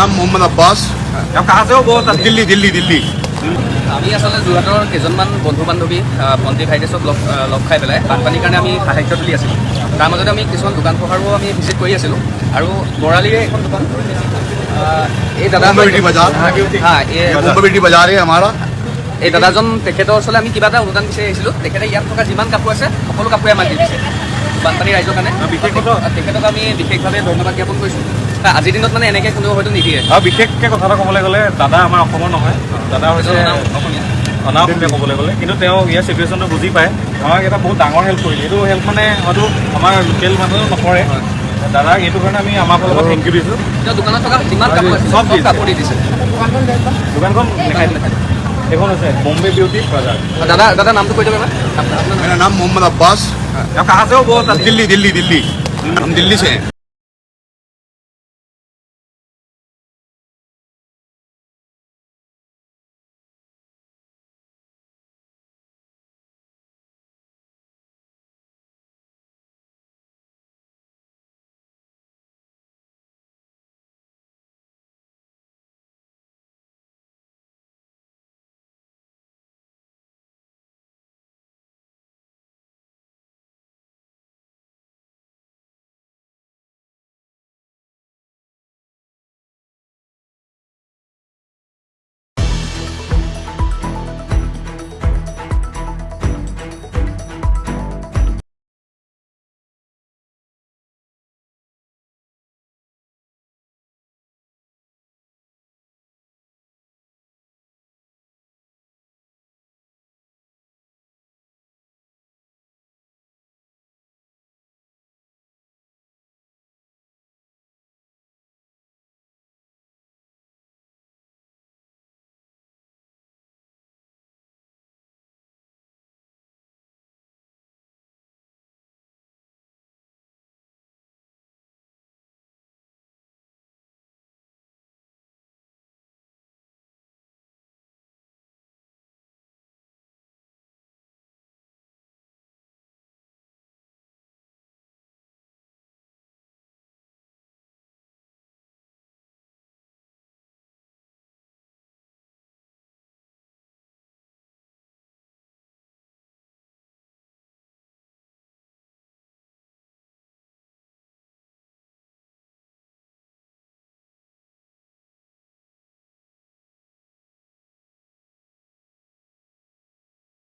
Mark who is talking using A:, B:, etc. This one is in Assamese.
A: नाम मोहम्मद अब्बास।
B: कहाँ से हो? बहुत
A: दिल्ली दिल्ली दिल्ली।
C: আমি আসলে যোৰহাটৰ কেইজনমান বন্ধু বান্ধৱী ভণ্টি ভাইটি চব লগ খাই পেলাই বানপানীৰ কাৰণে আমি সাহায্য তুলি আছিলোঁ। তাৰ মাজতে আমি কিছুমান দোকান পোহাৰো আমি ভিজিট কৰি আছিলোঁ আৰু বৰালিৰে এখন দোকান এই দাদা
A: मुंबई बाजार है हमारा।
C: এই দাদাজন তেখেতৰ ওচৰলৈ আমি কিবা এটা অনুদান বিচাৰি আহিছিলোঁ। তেখেতে ইয়াত থকা যিমান কাপোৰ আছে সকলো কাপোৰে আমাক দি দিছে বানপানী ৰাইজৰ কাৰণে। তেখেতক আমি বিশেষভাৱে ধন্যবাদ জ্ঞাপন কৰিছোঁ। আজিৰ দিনত মানে এনেকৈ কোনেও হয়তো নিদিয়ে।
B: আৰু বিশেষকৈ কথা এটা ক'বলৈ গ'লে দাদা আমাৰ অসমৰ নহয়, দাদা হৈছে অনাঅসমীয়া ক'বলৈ গ'লে, কিন্তু তেওঁ ইয়াৰ চিটুৱেশ্যনটো বুজি পায়। আমাক এটা বহুত ডাঙৰ হেল্প কৰিলে। এইটো হেল্প মানে হয়তো আমাৰ লোকেল মানুহেও নকৰে। দাদাক এইটো কাৰণে আমি আমাৰ ফালৰ পৰা থেংক ইউ দিছোঁ।
C: তেওঁ দোকানত থকা যিমান কাপোৰ আছে চব কাপোৰ দি দিছে।
B: দোকানখন দেখাই দিলে। এইখন হৈছে বম্বে বিউটি বাজাৰ।
C: দাদা নামটো কৈ দিব।
A: मेरा नाम मोहम्मद अब्बास।
B: कहाँ से हो? बहुत
A: दिल्ली दिल्ली दिल्ली। हम दिल्ली से हैं।